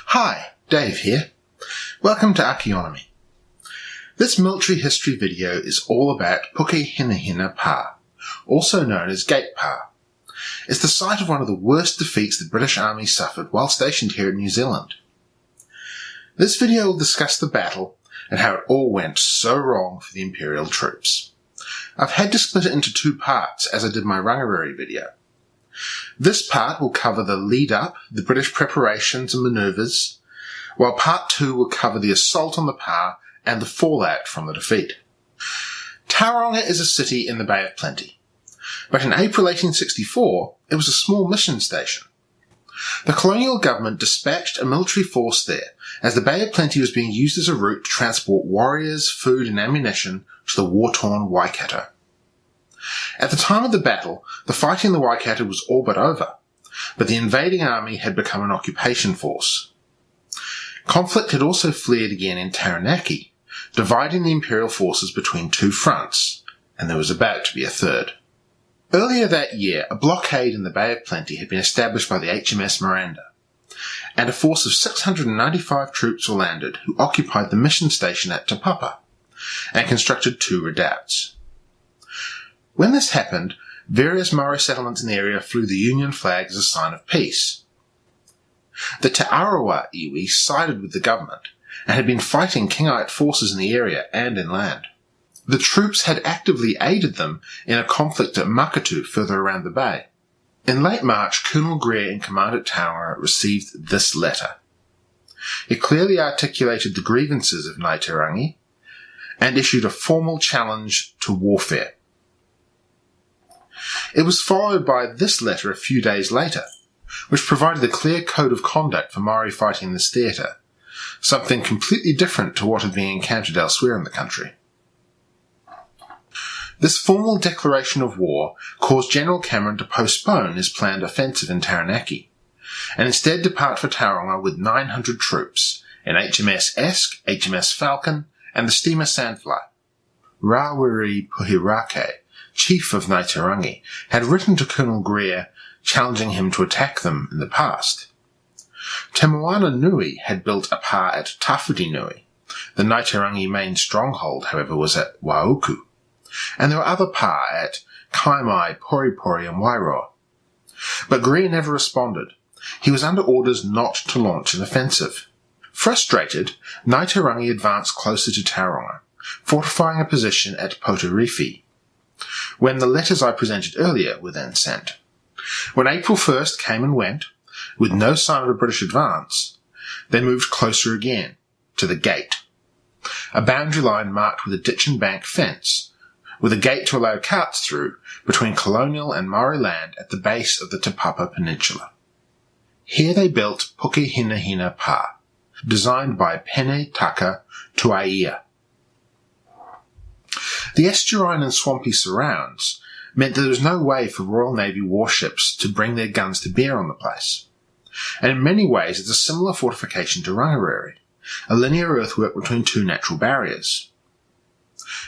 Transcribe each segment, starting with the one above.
Hi, Dave here. Welcome to Archaeonomy. This military history video is all about Pukehinahina Pa, also known as Gate Pa. It's the site of one of the worst defeats the British Army suffered while stationed here in New Zealand. This video will discuss the battle and how it all went so wrong for the Imperial troops. I've had to split it into two parts as I did my Rangiriri video. This part will cover the lead up, the British preparations and manoeuvres, while part 2 will cover the assault on the Pa and the fallout from the defeat. Tauranga is a city in the Bay of Plenty, but in April 1864 it was a small mission station. The Colonial government dispatched a military force there as the Bay of Plenty was being used as a route to transport warriors, food and ammunition to the war-torn Waikato. At the time of the battle, the fighting in the Waikato was all but over, but the invading army had become an occupation force. Conflict had also flared again in Taranaki, dividing the Imperial forces between two fronts, and there was about to be a third. Earlier that year, a blockade in the Bay of Plenty had been established by the HMS Miranda, and a force of 695 troops were landed who occupied the mission station at Te Papa, and constructed 2 redoubts. When this happened, various Maori settlements in the area flew the Union flag as a sign of peace. The Te Arawa iwi sided with the government and had been fighting Kingite forces in the area and inland. The troops had actively aided them in a conflict at Makatu further around the bay. In late March, Colonel Greer in command at Tauranga received this letter. It clearly articulated the grievances of Ngaterangi and issued a formal challenge to warfare. It was followed by this letter a few days later, which provided a clear code of conduct for Maori fighting in this theatre, something completely different to what had been encountered elsewhere in the country. This formal declaration of war caused General Cameron to postpone his planned offensive in Taranaki, and instead depart for Tauranga with 900 troops in HMS Esk, HMS Falcon, and the steamer Sandfly. Rawiri Puhirake, chief of Ngaterangi, had written to Colonel Greer challenging him to attack them in the past. Te Moana Nui had built a pa at Tawhiti Nui. The Ngaterangi main stronghold, however, was at Wauku, and there were other pa at Kaimai, Poripori and Wairoa. But Greer never responded. He was under orders not to launch an offensive. Frustrated, Ngaterangi advanced closer to Tauranga, fortifying a position at Potorifi, when the letters I presented earlier were then sent. When April 1st came and went, with no sign of a British advance, they moved closer again, to the gate, a boundary line marked with a ditch and bank fence, with a gate to allow carts through between Colonial and Maori land at the base of the Te Papa Peninsula. Here they built Pukehinahina Pa, designed by Pene Taka Tuaia. The estuarine and swampy surrounds meant that there was no way for Royal Navy warships to bring their guns to bear on the place, and in many ways it's a similar fortification to Rangiriri, a linear earthwork between 2 natural barriers.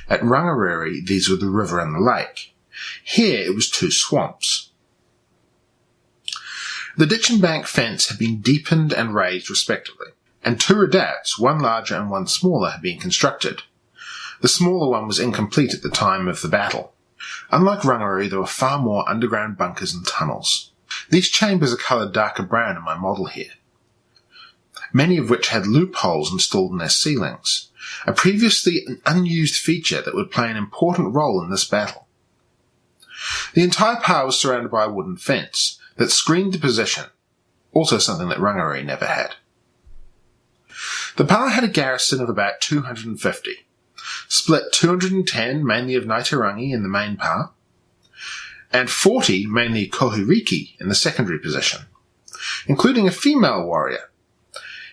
At Rangiriri, these were the river and the lake. Here it was 2 swamps. The ditch and bank fence had been deepened and raised respectively, and 2 redoubts, one larger and one smaller, had been constructed. The smaller one was incomplete at the time of the battle. Unlike Rangiriri, there were far more underground bunkers and tunnels. These chambers are coloured darker brown in my model here, many of which had loopholes installed in their ceilings, a previously unused feature that would play an important role in this battle. The entire pa was surrounded by a wooden fence that screened the position, also something that Rangiriri never had. The pa had a garrison of about 250, split 210 mainly of Ngaterangi in the main pa, and 40 mainly Kohiriki in the secondary position, including a female warrior,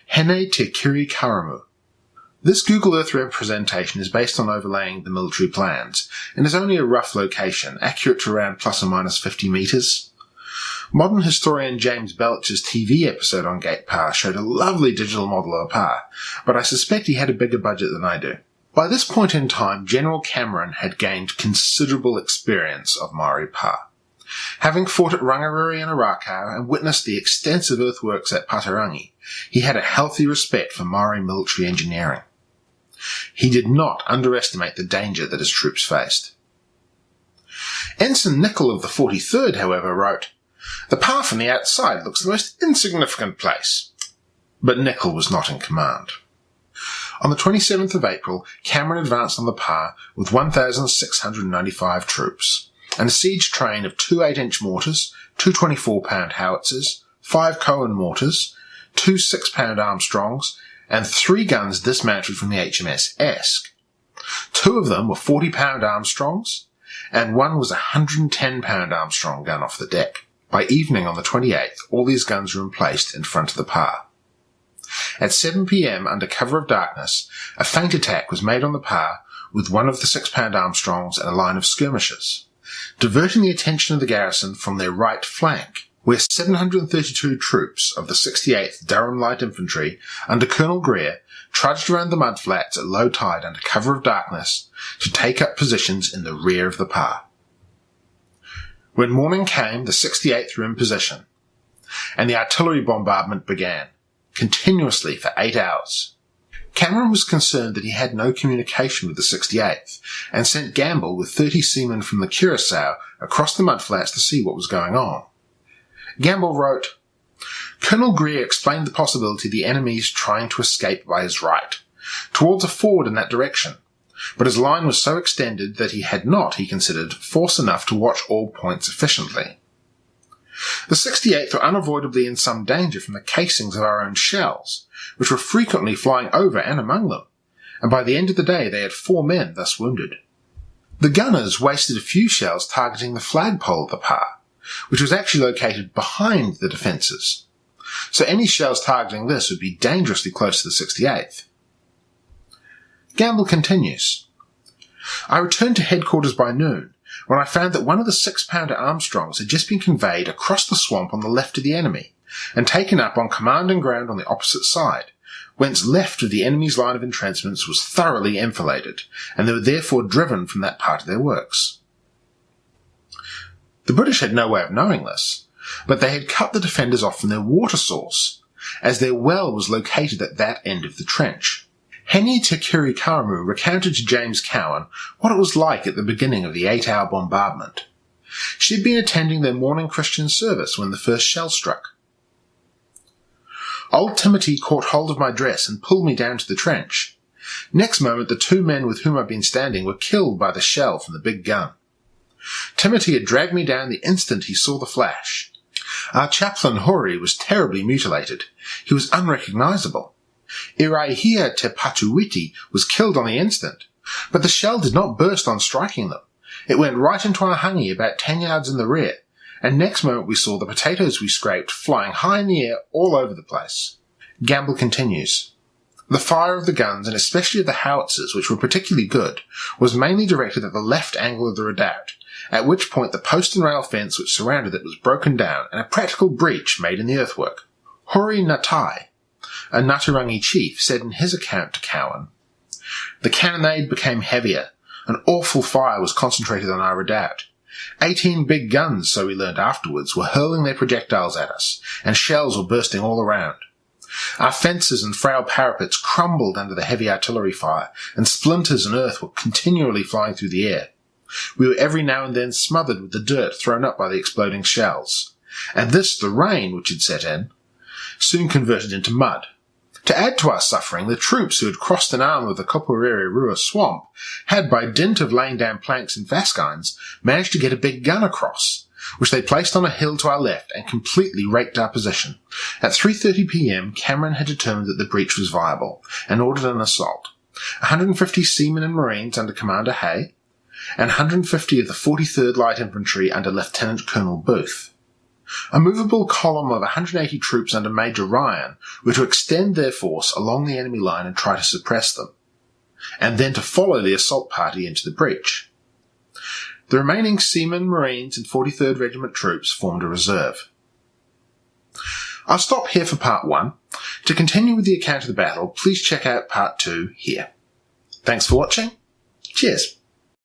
Hene Te Kiri Karamu. This Google Earth representation is based on overlaying the military plans, and is only a rough location, accurate to around plus or minus 50 metres. Modern historian James Belch's TV episode on Gate Pa showed a lovely digital model of a pa, but I suspect he had a bigger budget than I do. By this point in time, General Cameron had gained considerable experience of Maori pa, having fought at Rangiriri and Arakau and witnessed the extensive earthworks at Patarangi, he had a healthy respect for Maori military engineering. He did not underestimate the danger that his troops faced. Ensign Nicol of the 43rd, however, wrote, "The Pa from the outside looks the most insignificant place." But Nicol was not in command. On the 27th of April, Cameron advanced on the Pa with 1,695 troops, and a siege train of 2 8-inch mortars, 2 24-pound howitzers, 5 Cowan mortars, 2 6-pound Armstrongs, and 3 guns dismounted from the HMS Esk. 2 of them were 40-pound Armstrongs, and 1 was a 110-pound Armstrong gun off the deck. By evening on the 28th, all these guns were emplaced in front of the Pa. At 7 p.m, under cover of darkness, a feint attack was made on the Pa with 1 of the 6-pound Armstrongs and a line of skirmishers, diverting the attention of the garrison from their right flank, where 732 troops of the 68th Durham Light Infantry under Colonel Greer trudged around the mudflats at low tide under cover of darkness to take up positions in the rear of the Pa. When morning came, the 68th were in position, and the artillery bombardment began, continuously for 8 hours. Cameron was concerned that he had no communication with the 68th, and sent Gamble with 30 seamen from the Curaçao across the mudflats to see what was going on. Gamble wrote, "Colonel Greer explained the possibility of the enemy's trying to escape by his right, towards a ford in that direction, but his line was so extended that he had not, he considered, force enough to watch all points efficiently. The 68th were unavoidably in some danger from the casings of our own shells, which were frequently flying over and among them, and by the end of the day they had 4 men thus wounded. The gunners wasted a few shells targeting the flagpole of the Pa, which was actually located behind the defences, so any shells targeting this would be dangerously close to the 68th. Gamble continues, "I returned to headquarters by noon, when I found that 1 of the 6-pounder Armstrongs had just been conveyed across the swamp on the left of the enemy, and taken up on command and ground on the opposite side, whence left of the enemy's line of entrenchments was thoroughly enfiladed, and they were therefore driven from that part of their works." The British had no way of knowing this, but they had cut the defenders off from their water source, as their well was located at that end of the trench. Heni Te Kirikaramu recounted to James Cowan what it was like at the beginning of the 8-hour bombardment. She had been attending their morning Christian service when the first shell struck. "Old Timothy caught hold of my dress and pulled me down to the trench. Next moment the 2 men with whom I'd been standing were killed by the shell from the big gun. Timothy had dragged me down the instant he saw the flash. Our chaplain Hori was terribly mutilated. He was unrecognisable. Iraihia Te Patuiti was killed on the instant, but the shell did not burst on striking them. It went right into our hangi about 10 yards in the rear, and next moment we saw the potatoes we scraped flying high in the air all over the place." Gamble continues, "The fire of the guns, and especially of the howitzers, which were particularly good, was mainly directed at the left angle of the redoubt, at which point the post and rail fence which surrounded it was broken down and a practical breach made in the earthwork. Hori Natai, a Ngātarangi chief, said in his account to Cowan, the cannonade became heavier. An awful fire was concentrated on our redoubt. 18 big guns, so we learned afterwards, were hurling their projectiles at us, and shells were bursting all around. Our fences and frail parapets crumbled under the heavy artillery fire, and splinters and earth were continually flying through the air. We were every now and then smothered with the dirt thrown up by the exploding shells, and this, the rain which had set in, soon converted into mud. To add to our suffering, the troops who had crossed an arm of the Koporere Rua swamp had, by dint of laying down planks and vasquines, managed to get a big gun across, which they placed on a hill to our left and completely raked our position. At 3:30 p.m, Cameron had determined that the breach was viable, and ordered an assault. 150 seamen and marines under Commander Hay, and 150 of the 43rd Light Infantry under Lieutenant Colonel Booth. A movable column of 180 troops under Major Ryan were to extend their force along the enemy line and try to suppress them, and then to follow the assault party into the breach. The remaining seamen, marines, and 43rd Regiment troops formed a reserve. I'll stop here for part 1. To continue with the account of the battle, please check out part 2 here. Thanks for watching. Cheers.